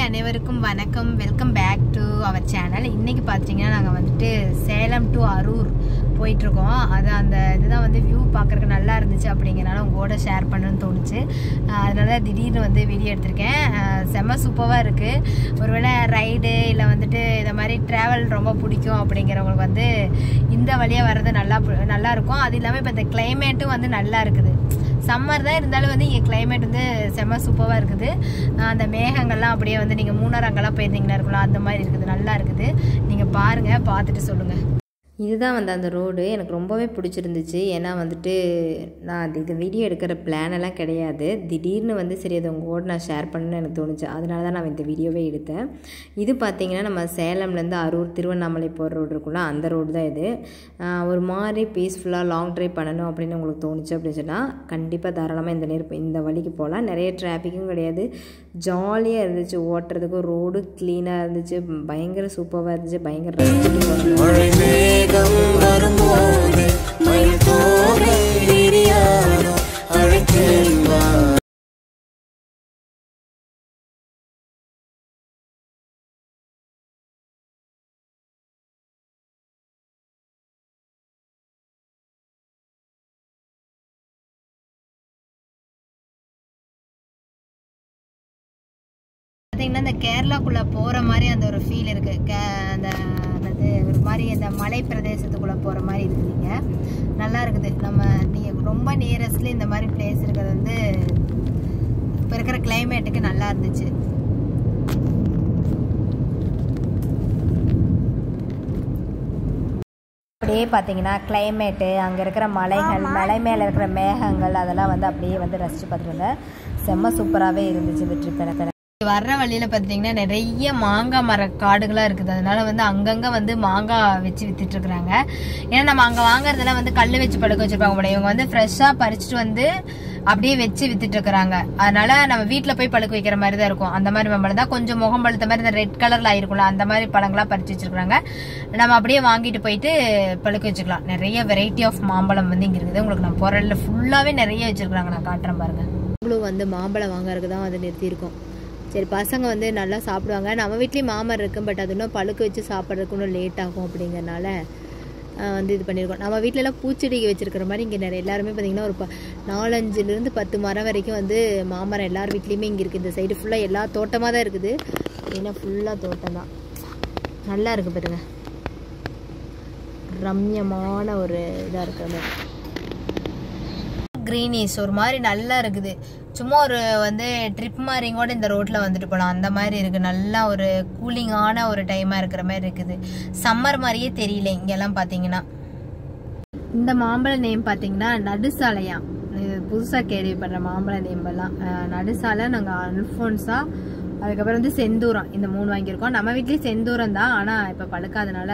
அனைவருக்கும் வணக்கம். Welcome back to our channel. இன்றைக்கி பார்த்தீங்கன்னா நாங்கள் வந்துட்டு சேலம் டு அரூர் போயிட்டுருக்கோம். அது அந்த இதுதான் வந்து வியூ பார்க்குறதுக்கு நல்லா இருந்துச்சு அப்படிங்கிறனால உங்களோட ஷேர் பண்ணணும்னு தோணுச்சு. அதனால தான் திடீர்னு வந்து வீடியோ எடுத்திருக்கேன். செம்ம சூப்பராக இருக்குது. ஒருவேளை ரைடு இல்லை வந்துட்டு இந்த மாதிரி ட்ராவல் ரொம்ப பிடிக்கும் அப்படிங்கிறவங்களுக்கு வந்து இந்த வழியாக வர்றது நல்லா இருக்கும். அது இல்லாமல் இப்போ இந்த கிளைமேட்டும் வந்து நல்லா இருக்குது. சம்மர் தான் இருந்தாலும் வந்து இங்கே கிளைமேட் வந்து செம்ம சூப்பராக இருக்குது. அந்த மேகங்கள்லாம் அப்படியே வந்து நீங்கள் மூணார் அங்கெல்லாம் போயிருந்தீங்கன்னா இருக்கலாம், அந்த மாதிரி இருக்குது. நல்லா இருக்குது. நீங்கள் பாருங்கள், பார்த்துட்டு சொல்லுங்கள். இதுதான் வந்து அந்த ரோடு எனக்கு ரொம்பவே பிடிச்சிருந்துச்சு. ஏன்னா வந்துட்டு நான் இது வீடியோ எடுக்கிற பிளானெல்லாம் கிடையாது. திடீர்னு வந்து சரி அது உங்களோட நான் ஷேர் பண்ணணும்னு எனக்கு தோணுச்சு. அதனால தான் நான் இந்த வீடியோவே எடுத்தேன். இது பார்த்திங்கன்னா நம்ம சேலம்லேருந்து அரூர் திருவண்ணாமலை போகிற ரோடு இருக்குல்ல, அந்த ரோடு தான் இது. ஒரு மாதிரி பீஸ்ஃபுல்லாக லாங் ட்ரைவ் பண்ணணும் அப்படின்னு உங்களுக்கு தோணுச்சு அப்படின்னு சொன்னால் கண்டிப்பாக தாராளமாக இந்த வழிக்கு போகலாம். நிறைய டிராஃபிக்கும் கிடையாது. ஜாலியாக இருந்துச்சு ஓட்டுறதுக்கு. ரோடு க்ளீனாக இருந்துச்சு. பயங்கர சூப்பராக இருந்துச்சு. பயங்கர பார்த்தீங்கன்னா இந்த கேரளாக்குள்ளே போகிற மாதிரி அந்த ஒரு ஃபீல் இருக்குது. அந்த ஒரு மாதிரி அந்த மலை பிரதேசத்துக்குள்ளே போகிற மாதிரி இருக்குதுங்க. நல்லா இருக்குது. நீங்கள் ரொம்ப நியரஸ்ட்ல இந்த மாதிரி பிளேஸ் இருக்கிறது வந்து இப்போ இருக்கிற கிளைமேட்டுக்கு நல்லா இருந்துச்சு. அப்படியே பார்த்தீங்கன்னா கிளைமேட்டு, அங்கே இருக்கிற மலைகள், மலை மேலே இருக்கிற மேகங்கள், அதெல்லாம் வந்து அப்படியே வந்து ரசித்து பார்த்துட்டு வந்தேன். செம்ம சூப்பராகவே இருந்துச்சு இந்த ட்ரிப். எனக்கு வர்ற வழியில் பார்த்தீங்கன்னா நிறைய மாங்காய் மர காடுகளாக இருக்குது. அதனால வந்து அங்கங்கே வந்து மாங்காய் வச்சு வித்துட்ருக்குறாங்க. ஏன்னா நம்ம அங்கே வாங்குறதெல்லாம் வந்து கல் வச்சு படுக்க வச்சுருப்பாங்க போல. இவங்க வந்து ஃப்ரெஷ்ஷாக பறிச்சுட்டு வந்து அப்படியே வச்சு வித்துட்ருக்குறாங்க. அதனால நம்ம வீட்டில் போய் பழுக்க வைக்கிற மாதிரி தான் இருக்கும். அந்த மாதிரி பழம் தான் கொஞ்சம் முகம் பழுத்த மாதிரி இந்த ரெட் கலரில் ஆயிருக்கும்ல, அந்த மாதிரி பழங்களாக பறிச்சு வச்சுருக்குறாங்க. நம்ம அப்படியே வாங்கிட்டு போயிட்டு பழுக்க வச்சுக்கலாம். நிறைய வெரைட்டி ஆஃப் மாம்பழம் வந்து இங்கே இருக்குது. உங்களுக்கு நான் பொருளில் ஃபுல்லாகவே நிறைய வச்சுருக்குறாங்க. நான் காட்டுறேன் பாருங்கள். இவ்வளோ வந்து மாம்பழம் வாங்குறதுக்கு தான் வந்து நிறுத்தியிருக்கோம். சரி, பசங்க வந்து நல்லா சாப்பிடுவாங்க. நம்ம வீட்லேயும் மாமரம் இருக்கும், பட் அது இன்னும் பழுக்க வச்சு சாப்பிட்றதுக்கு இன்னும் லேட் ஆகும் அப்படிங்கிறனால வந்து இது பண்ணியிருக்கோம். நம்ம வீட்டிலலாம் பூச்செடிக்கு வச்சுருக்கிற மாதிரி இங்கே நிறைய எல்லாருமே பார்த்திங்கன்னா ஒரு 4-5 10 மரம் வரைக்கும் வந்து மாமரம் எல்லார் வீட்லேயுமே இங்கே இருக்குது. இந்த சைடு ஃபுல்லாக எல்லா தோட்டமாக தான் இருக்குது. ஏன்னா ஃபுல்லாக தோட்டம் தான். நல்லா இருக்குது பாருங்க. ரம்யமான ஒரு இதாக இருக்கிற மாதிரி க்ரீனிஷ் ஒரு மாதிரி நல்லா இருக்குது. சும்மா ஒரு வந்து ட்ரிப் மாதிரி கூட இந்த ரோட்டில் வந்துட்டு போகலாம். அந்த மாதிரி இருக்குது. நல்லா ஒரு கூலிங்கான ஒரு டைமாக இருக்கிற மாதிரி இருக்குது. சம்மர் மாதிரியே தெரியல இங்கெல்லாம் பார்த்தீங்கன்னா. இந்த மாம்பழ நேம் பார்த்தீங்கன்னா நடுசாலையா. இது புதுசாக கேள்விப்படுற மாம்பழ நேம்பெல்லாம். நடுசாலை, நாங்கள் அல்ஃபோன்ஸா, அதுக்கப்புறம் வந்து செந்தூரம், இந்த 3 வாங்கியிருக்கோம். நம்ம வீட்லேயும் செந்தூரம் தான், ஆனால் இப்போ பழுக்காதனால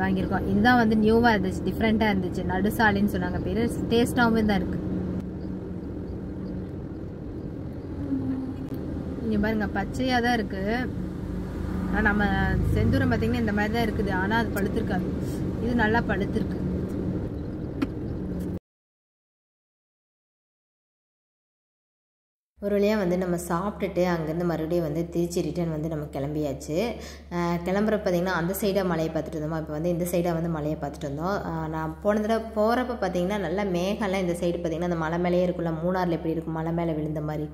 வாங்கியிருக்கோம். இதுதான் வந்து நியூவாக இருந்துச்சு, டிஃப்ரெண்ட்டாக இருந்துச்சு. நடுசாலைன்னு சொன்னாங்க பேர். டேஸ்டாகவும் தான் இருக்குது. இங்கே பாருங்க, பச்சையாக தான் இருக்குது. ஆனால் நம்ம செந்தூரம் பார்த்தீங்கன்னா இந்த மாதிரி தான் இருக்குது. ஆனால் அது பழுத்திருக்காது. இது நல்லா பழுத்திருக்கு. ஒரு வழியாக வந்து நம்ம சாப்பிட்டுட்டு அங்கேருந்து மறுபடியும் வந்து திருச்சி ரிட்டர்ன் வந்து நம்ம கிளம்பியாச்சு. கிளம்புற பார்த்திங்கன்னா அந்த சைடாக மலையை பார்த்துட்டு இருந்தோமா, இப்போ வந்து இந்த சைடாக வந்து மலையை பார்த்துட்டு இருந்தோம். நான் போன தடவை போகிறப்ப பார்த்திங்கன்னா நல்லா மேகம்லாம் இந்த சைடு பார்த்திங்கன்னா அந்த மலை மேலேயே இருக்குல்ல, மூணாரில் எப்படி இருக்கும் மலை மேலே விழுந்த மாதிரி.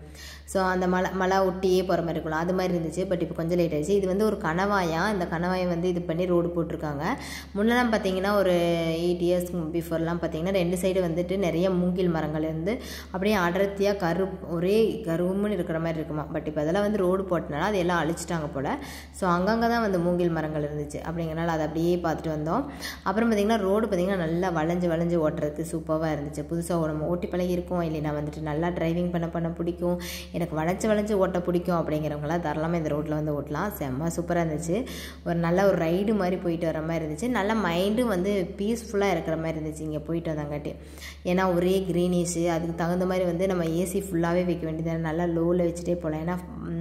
ஸோ அந்த மலை ஒட்டியே போகிற மாதிரி இருக்கும்ல, அது மாதிரி இருந்துச்சு. பட் இப்போ கொஞ்சம் லேட் ஆகிடுச்சு. இது வந்து ஒரு கணவாயாக, இந்த கணவாயை வந்து இது பண்ணி ரோடு போட்டிருக்காங்க. முன்னெல்லாம் பார்த்திங்கன்னா ஒரு 8 இயர்ஸ் பிஃபோர்லாம் பார்த்திங்கன்னா 2 சைடு வந்துட்டு நிறைய மூங்கில் மரங்கள் இருந்து அப்படியே அடர்த்தியாக ஒரே கருவும்னு இருக்கிற மாதிரி இருக்குமா. பட் இப்போ அதெல்லாம் வந்து ரோடு போட்டனால அது எல்லாம் அழிச்சிட்டாங்க போல். ஸோ அங்கங்கே தான் வந்து மூங்கில் மரங்கள் இருந்துச்சு. அப்படிங்கிறனால அதை அப்படியே பார்த்துட்டு வந்தோம். அப்புறம் பார்த்திங்கன்னா ரோடு பார்த்திங்கன்னா நல்லா வளைஞ்சு ஓட்டுறதுக்கு சூப்பராக இருந்துச்சு. புதுசாக நம்ம ஓட்டி பழகி இருக்கோம் இல்லைனா வந்துட்டு நல்லா டிரைவிங் பண்ண பிடிக்கும், எனக்கு வளைஞ்சு ஓட்ட பிடிக்கும் அப்படிங்கிறவங்களாம் தாராளமாக இந்த ரோட்டில் வந்து ஓட்டலாம். செம்ம சூப்பராக இருந்துச்சு. நல்ல ஒரு ரைடு மாதிரி போயிட்டு வர மாதிரி இருந்துச்சு. நல்ல மைண்டும் வந்து பீஸ்ஃபுல்லாக இருக்கிற மாதிரி இருந்துச்சு இங்கே போயிட்டு வந்தாங்காட்டி. ஏன்னா ஒரே க்ரீனிஷு, அதுக்கு தகுந்த மாதிரி வந்து நம்ம ஏசி ஃபுல்லாகவே வைக்க வேண்டியது, நல்லா லோவில் வச்சுட்டே போகலாம். ஏன்னா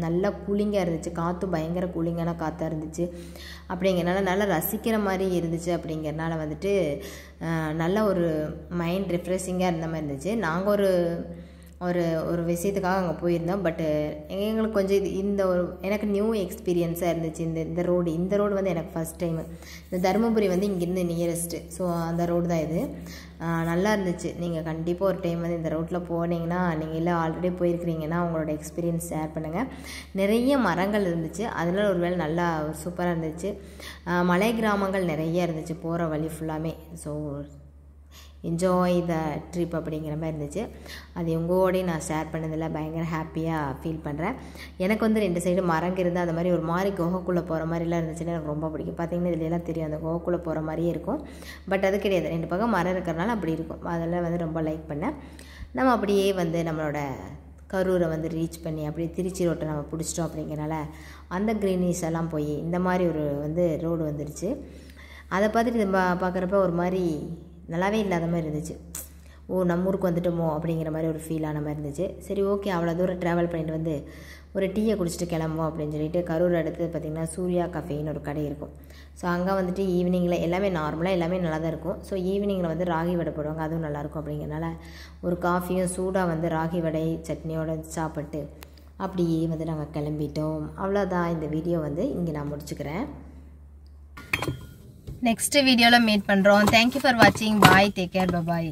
நல்லா கூலிங்காக இருந்துச்சு. காற்று பயங்கர கூலிங்கான காற்றாக இருந்துச்சு. அப்படிங்கிறனால நல்லா ரசிக்கிற மாதிரி இருந்துச்சு. அப்படிங்கிறனால வந்துட்டு நல்ல ஒரு மைண்ட் ரிஃப்ரெஷிங்காக இருந்த மாதிரி இருந்துச்சு. நாங்கள் ஒரு ஒரு விஷயத்துக்காக அங்கே போயிருந்தோம். பட்டு எங்களுக்கு கொஞ்சம் இந்த ஒரு எனக்கு நியூ எக்ஸ்பீரியன்ஸாக இருந்துச்சு. இந்த ரோடு வந்து எனக்கு ஃபஸ்ட் டைமு. இந்த தருமபுரி வந்து இங்கேருந்து நியரஸ்ட்டு. ஸோ அந்த ரோடு தான் இது. நல்லா இருந்துச்சு. நீங்கள் கண்டிப்பாக ஒரு டைம் வந்து இந்த ரோட்டில் போனீங்கன்னா, நீங்கள் இல்லை ஆல்ரெடி போயிருக்கிறீங்கன்னா உங்களோட எக்ஸ்பீரியன்ஸ் ஷேர் பண்ணுங்கள். நிறைய மரங்கள் இருந்துச்சு. அதனால ஒரு வேளை நல்லா சூப்பராக இருந்துச்சு. மலை கிராமங்கள் நிறைய இருந்துச்சு போகிற வழி ஃபுல்லாமே. ஸோ என்ஜாய் த ட்ரிப் அப்படிங்கிற மாதிரி இருந்துச்சு. அது உங்களோடையும் நான் ஷேர் பண்ணதில் பயங்கர ஹாப்பியாக ஃபீல் பண்ணுறேன். எனக்கு வந்து 2 சைடு மரங்க இருந்தால் அந்த மாதிரி ஒரு மாதிரி குகைக்குள்ளே போகிற மாதிரிலாம் இருந்துச்சுன்னா எனக்கு ரொம்ப பிடிக்கும். பார்த்திங்கன்னா இதுலாம் தெரியும், அந்த குகைக்குள்ளே போகிற மாதிரியே இருக்கும். பட் அது கிடையாது, 2 பக்கம் மரம் இருக்கிறனால அப்படி இருக்கும். அதெல்லாம் வந்து ரொம்ப லைக் பண்ணேன். நம்ம அப்படியே வந்து நம்மளோட கரூரை வந்து ரீச் பண்ணி அப்படியே திருச்சி ரோட்டை நம்ம பிடிச்சிட்டோம். அப்படிங்கிறனால அந்த க்ரீனிஸ் எல்லாம் போய் இந்த மாதிரி ஒரு வந்து ரோடு வந்துருச்சு. அதை பார்த்துட்டு இது பார்க்குறப்ப ஒரு மாதிரி நல்லாவே இல்லாத மாதிரி இருந்துச்சு. நம்ம ஊருக்கு வந்துட்டோமோ அப்படிங்கிற மாதிரி ஒரு ஃபீல் ஆன மாதிரி இருந்துச்சு. சரி ஓகே, அவ்வளோ தூரம் ட்ராவல் பண்ணிட்டு வந்து ஒரு டீயை குடிச்சிட்டு கிளம்புவோம் அப்படின்னு சொல்லிட்டு கரூர் அடுத்து பார்த்திங்கன்னா சூர்யா கஃபேன்னு ஒரு கடை இருக்கும். ஸோ அங்கே வந்துட்டு ஈவினிங்கில் எல்லாமே நார்மலாக எல்லாமே நல்லா தான் இருக்கும். ஸோ ஈவினிங்கில் வந்து ராகி வடை போடுவாங்க, அதுவும் நல்லாயிருக்கும். அப்படிங்கிறனால ஒரு காஃபியும் சூடாக வந்து ராகி வடை சட்னியோடு சாப்பிட்டு அப்படியே வந்து நாங்கள் கிளம்பிட்டோம். அவ்வளோதான், இந்த வீடியோ வந்து இங்கே நான் முடிச்சுக்கிறேன். நெக்ஸ்ட் வீடியோவில் மீட் பண்ணுறோம். தேங்க்யூ ஃபார் வாட்சிங். பாய், டேக் கேர், பாய்.